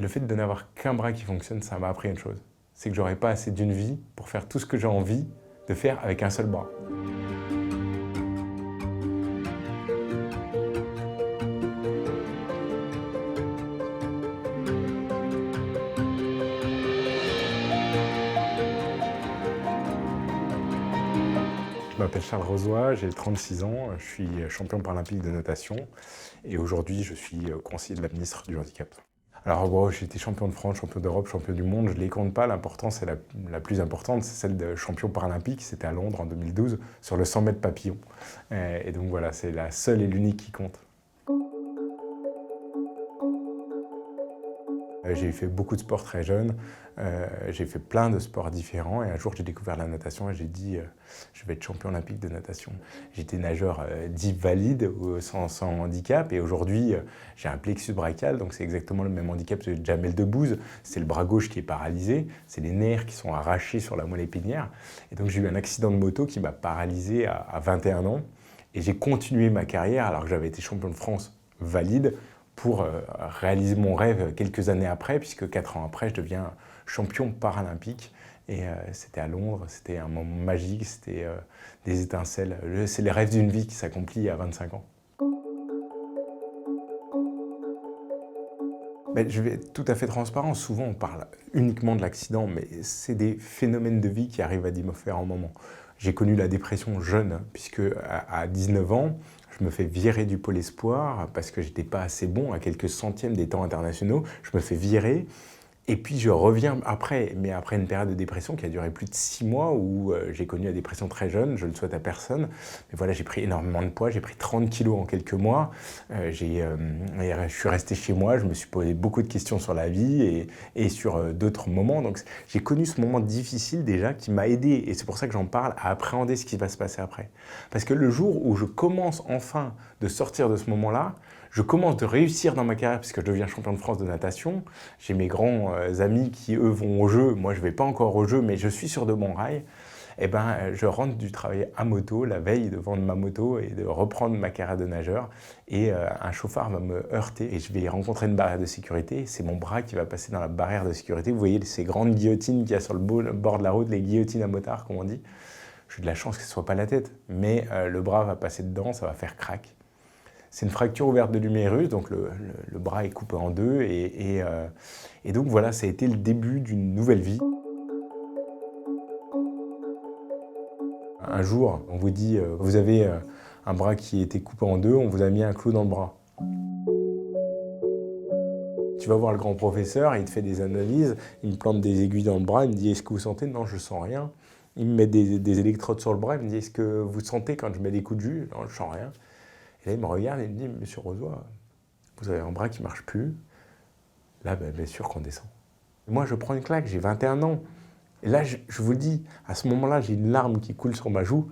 Le fait de n'avoir qu'un bras qui fonctionne, ça m'a appris une chose. C'est que j'aurais pas assez d'une vie pour faire tout ce que j'ai envie de faire avec un seul bras. Je m'appelle Charles Rozoy, j'ai 36 ans, je suis champion paralympique de natation et aujourd'hui je suis conseiller de la ministre du Handicap. Alors bon, j'ai été champion de France, champion d'Europe, champion du monde, je ne les compte pas, l'importance est la plus importante, c'est celle de champion paralympique, c'était à Londres en 2012 sur le 100 mètres papillon. Et donc voilà, c'est la seule et l'unique qui compte. J'ai fait beaucoup de sport très jeune, j'ai fait plein de sports différents et un jour j'ai découvert la natation et j'ai dit je vais être champion olympique de natation. J'étais nageur dit valide, sans handicap et aujourd'hui j'ai un plexus brachial, donc c'est exactement le même handicap que Jamel Debbouze, c'est le bras gauche qui est paralysé, c'est les nerfs qui sont arrachés sur la moelle épinière et donc j'ai eu un accident de moto qui m'a paralysé à 21 ans et j'ai continué ma carrière alors que j'avais été champion de France valide pour réaliser mon rêve quelques années après, puisque 4 ans après, je deviens champion paralympique. Et c'était à Londres, c'était un moment magique, c'était des étincelles. C'est les rêves d'une vie qui s'accomplit à 25 ans. Mais je vais être tout à fait transparent. Souvent, on parle uniquement de l'accident, mais c'est des phénomènes de vie qui arrivent à différents moments. J'ai connu la dépression jeune, puisque à 19 ans, je me fais virer du pôle espoir parce que j'étais pas assez bon à quelques centièmes des temps internationaux. Je me fais virer. Et puis je reviens après, mais après une période de dépression qui a duré plus de 6 mois où j'ai connu la dépression très jeune, je ne le souhaite à personne. Mais voilà, j'ai pris énormément de poids, j'ai pris 30 kilos en quelques mois. Je suis resté chez moi, je me suis posé beaucoup de questions sur la vie et sur d'autres moments. Donc j'ai connu ce moment difficile déjà qui m'a aidé, et c'est pour ça que j'en parle, à appréhender ce qui va se passer après. Parce que le jour où je commence enfin de sortir de ce moment-là, je commence de réussir dans ma carrière puisque je deviens champion de France de natation. J'ai mes grands amis qui, eux, vont au jeu. Moi, je ne vais pas encore au jeu, mais je suis sur de bons rails. Et ben, je rentre du travail à moto, la veille de vendre ma moto et de reprendre ma carrière de nageur. Et un chauffard va me heurter et je vais rencontrer une barrière de sécurité. C'est mon bras qui va passer dans la barrière de sécurité. Vous voyez ces grandes guillotines qu'il y a sur le bord de la route, les guillotines à motard, comme on dit. J'ai de la chance que ce ne soit pas la tête, mais le bras va passer dedans, ça va faire crack. C'est une fracture ouverte de l'humérus, donc le bras est coupé en deux et donc voilà, ça a été le début d'une nouvelle vie. Un jour, on vous dit, vous avez un bras qui a été coupé en deux, on vous a mis un clou dans le bras. Tu vas voir le grand professeur, il te fait des analyses, il me plante des aiguilles dans le bras, il me dit « Est-ce que vous sentez ?» Non, je ne sens rien. Il me met des électrodes sur le bras, il me dit « Est-ce que vous sentez quand je mets des coups de jus ?» Non, je ne sens rien. Et là, il me regarde et il me dit « Monsieur Rozoy, vous avez un bras qui ne marche plus. » Là, ben, bien sûr qu'on descend. Et moi, je prends une claque, j'ai 21 ans. Et là, je vous le dis, à ce moment-là, j'ai une larme qui coule sur ma joue.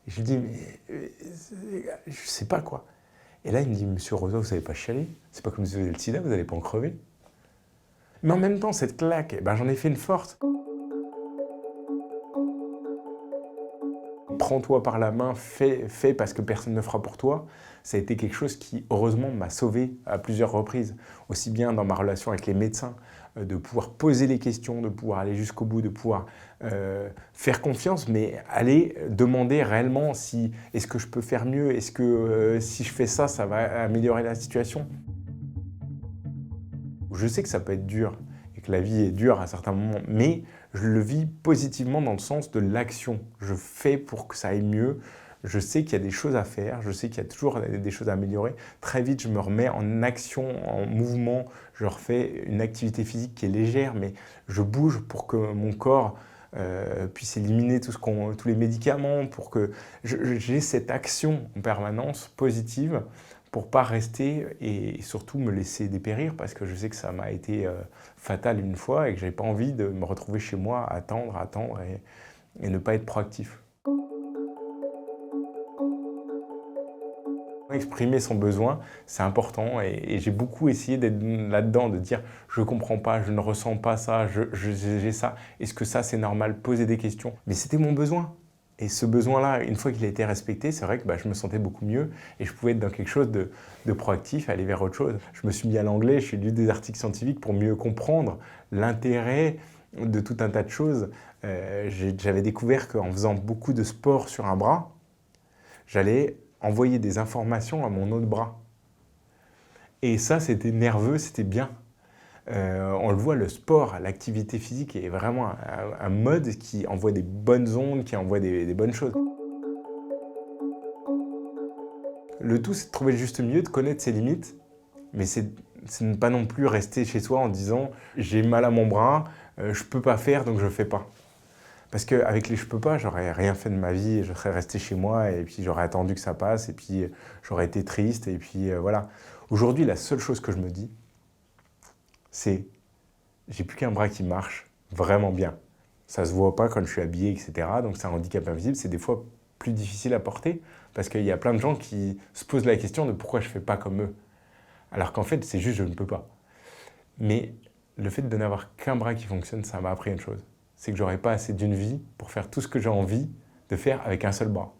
Et je lui dis « Mais je ne sais pas quoi. » Et là, il me dit « Monsieur Rozoy, vous ne savez pas chialer. C'est pas comme si vous avez le sida, vous n'allez pas en crever. » Mais en même temps, cette claque, ben, j'en ai fait une forte. Prends-toi par la main, fais parce que personne ne fera pour toi. Ça a été quelque chose qui, heureusement, m'a sauvé à plusieurs reprises. Aussi bien dans ma relation avec les médecins, de pouvoir poser les questions, de pouvoir aller jusqu'au bout, de pouvoir faire confiance, mais aller demander réellement si est-ce que je peux faire mieux, est-ce que si je fais ça, ça va améliorer la situation. Je sais que ça peut être dur et que la vie est dure à certains moments, mais je le vis positivement dans le sens de l'action. Je fais pour que ça aille mieux. Je sais qu'il y a des choses à faire, je sais qu'il y a toujours des choses à améliorer. Très vite, je me remets en action, en mouvement. Je refais une activité physique qui est légère, mais je bouge pour que mon corps puisse éliminer tous les médicaments, pour que j'ai cette action en permanence positive pour ne pas rester et surtout me laisser dépérir parce que je sais que ça m'a été fatal une fois et que je n'avais pas envie de me retrouver chez moi à attendre et ne pas être proactif. Exprimer son besoin, c'est important et j'ai beaucoup essayé d'être là-dedans, de dire je ne comprends pas, je ne ressens pas ça, j'ai ça, est-ce que ça c'est normal, poser des questions. Mais c'était mon besoin. Et ce besoin-là, une fois qu'il a été respecté, c'est vrai que je me sentais beaucoup mieux et je pouvais être dans quelque chose de proactif, aller vers autre chose. Je me suis mis à l'anglais, j'ai lu des articles scientifiques pour mieux comprendre l'intérêt de tout un tas de choses. J'avais découvert qu'en faisant beaucoup de sport sur un bras, j'allais envoyer des informations à mon autre bras. Et ça, c'était nerveux, c'était bien. On le voit, le sport, l'activité physique est vraiment un mode qui envoie des bonnes ondes, qui envoie des bonnes choses. Le tout, c'est de trouver le juste milieu, de connaître ses limites, mais c'est de ne pas non plus rester chez soi en disant « j'ai mal à mon bras, je peux pas faire, donc je fais pas ». Parce qu'avec les « je peux pas », j'aurais rien fait de ma vie, je serais resté chez moi et puis j'aurais attendu que ça passe et puis j'aurais été triste et puis voilà. Aujourd'hui, la seule chose que je me dis, c'est j'ai plus qu'un bras qui marche vraiment bien. Ça se voit pas quand je suis habillé, etc. Donc c'est un handicap invisible, c'est des fois plus difficile à porter parce qu'il y a plein de gens qui se posent la question de pourquoi je fais pas comme eux. Alors qu'en fait, c'est juste je ne peux pas. Mais le fait de n'avoir qu'un bras qui fonctionne, ça m'a appris une chose. C'est que j'aurais pas assez d'une vie pour faire tout ce que j'ai envie de faire avec un seul bras.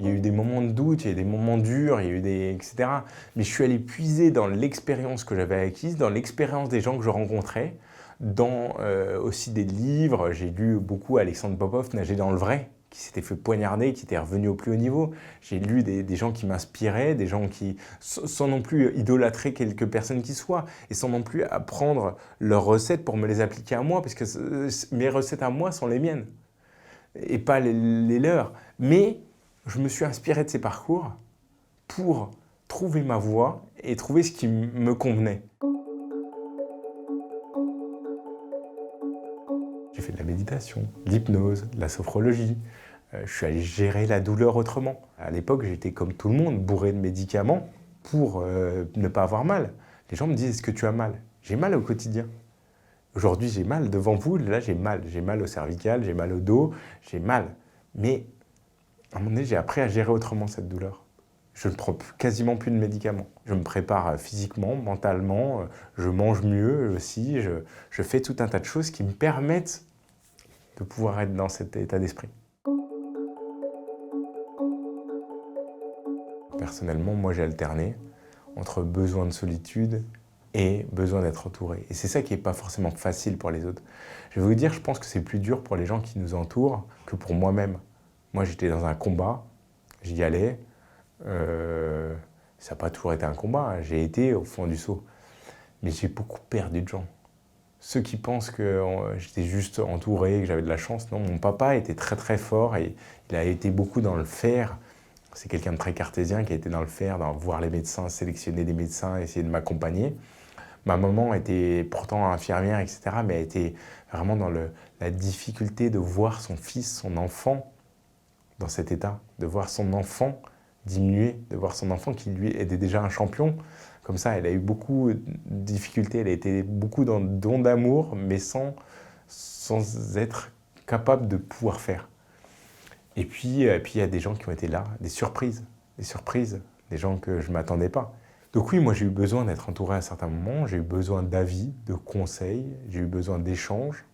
Il y a eu des moments de doute, il y a eu des moments durs, il y a eu etc. Mais je suis allé puiser dans l'expérience que j'avais acquise, dans l'expérience des gens que je rencontrais, dans aussi des livres. J'ai lu beaucoup Alexandre Popov, Nager dans le vrai, qui s'était fait poignarder, qui était revenu au plus haut niveau. J'ai lu des gens qui m'inspiraient, des gens qui, sans non plus idolâtrer quelques personnes qui soient, et sans non plus apprendre leurs recettes pour me les appliquer à moi, parce que mes recettes à moi sont les miennes, et pas les leurs. Mais je me suis inspiré de ces parcours pour trouver ma voie et trouver ce qui me convenait. J'ai fait de la méditation, de l'hypnose, de la sophrologie. Je suis allé gérer la douleur autrement. À l'époque, j'étais comme tout le monde, bourré de médicaments pour ne pas avoir mal. Les gens me disent « Est-ce que tu as mal ?» J'ai mal au quotidien. Aujourd'hui, j'ai mal devant vous, là j'ai mal. J'ai mal au cervical, j'ai mal au dos, j'ai mal. Mais à un moment donné, j'ai appris à gérer autrement cette douleur. Je ne prends quasiment plus de médicaments. Je me prépare physiquement, mentalement, je mange mieux aussi, je fais tout un tas de choses qui me permettent de pouvoir être dans cet état d'esprit. Personnellement, moi j'ai alterné entre besoin de solitude et besoin d'être entouré. Et c'est ça qui n'est pas forcément facile pour les autres. Je vais vous dire, je pense que c'est plus dur pour les gens qui nous entourent que pour moi-même. Moi, j'étais dans un combat, j'y allais. Ça n'a pas toujours été un combat, hein. J'ai été au fond du seau. Mais j'ai beaucoup perdu de gens. Ceux qui pensent que j'étais juste entouré, que j'avais de la chance, non, mon papa était très très fort et il a été beaucoup dans le faire. C'est quelqu'un de très cartésien qui a été dans le faire, dans voir les médecins, sélectionner des médecins, essayer de m'accompagner. Ma maman était pourtant infirmière, etc., mais elle était vraiment dans la difficulté de voir son fils, son enfant, dans cet état, de voir son enfant diminuer, de voir son enfant qui lui était déjà un champion. Comme ça, elle a eu beaucoup de difficultés, elle a été beaucoup dans le don d'amour, mais sans être capable de pouvoir faire. Et puis, il y a des gens qui ont été là, des surprises, des gens que je ne m'attendais pas. Donc oui, moi j'ai eu besoin d'être entouré à certains moments, j'ai eu besoin d'avis, de conseils, j'ai eu besoin d'échanges,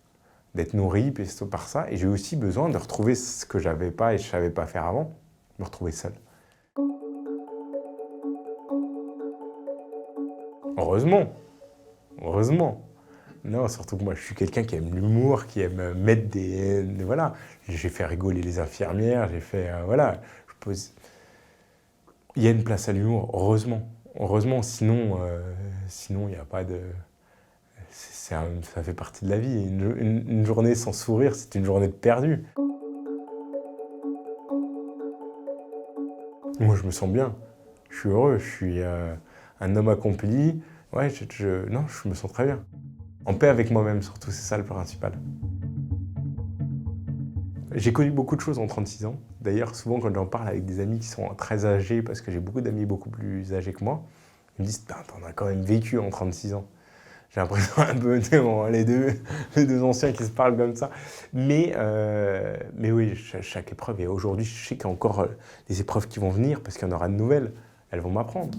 d'être nourri par ça, et j'ai eu aussi besoin de retrouver ce que j'avais pas et je savais pas faire avant, me retrouver seul. Heureusement, heureusement. Non, surtout que moi je suis quelqu'un qui aime l'humour, qui aime mettre voilà, j'ai fait rigoler les infirmières, j'ai fait, voilà. Il y a une place à l'humour, heureusement. Heureusement, sinon il n'y a pas de... ça fait partie de la vie. Une journée sans sourire, c'est une journée de perdu. Moi, je me sens bien. Je suis heureux. Je suis un homme accompli. Ouais, non, je me sens très bien. En paix avec moi-même, surtout, c'est ça le principal. J'ai connu beaucoup de choses en 36 ans. D'ailleurs, souvent, quand j'en parle avec des amis qui sont très âgés, parce que j'ai beaucoup d'amis beaucoup plus âgés que moi, ils me disent « T'en as quand même vécu en 36 ans ». J'ai l'impression un peu, les deux anciens qui se parlent comme ça. Mais oui, chaque épreuve, et aujourd'hui, je sais qu'il y a encore des épreuves qui vont venir, parce qu'il y en aura de nouvelles, elles vont m'apprendre.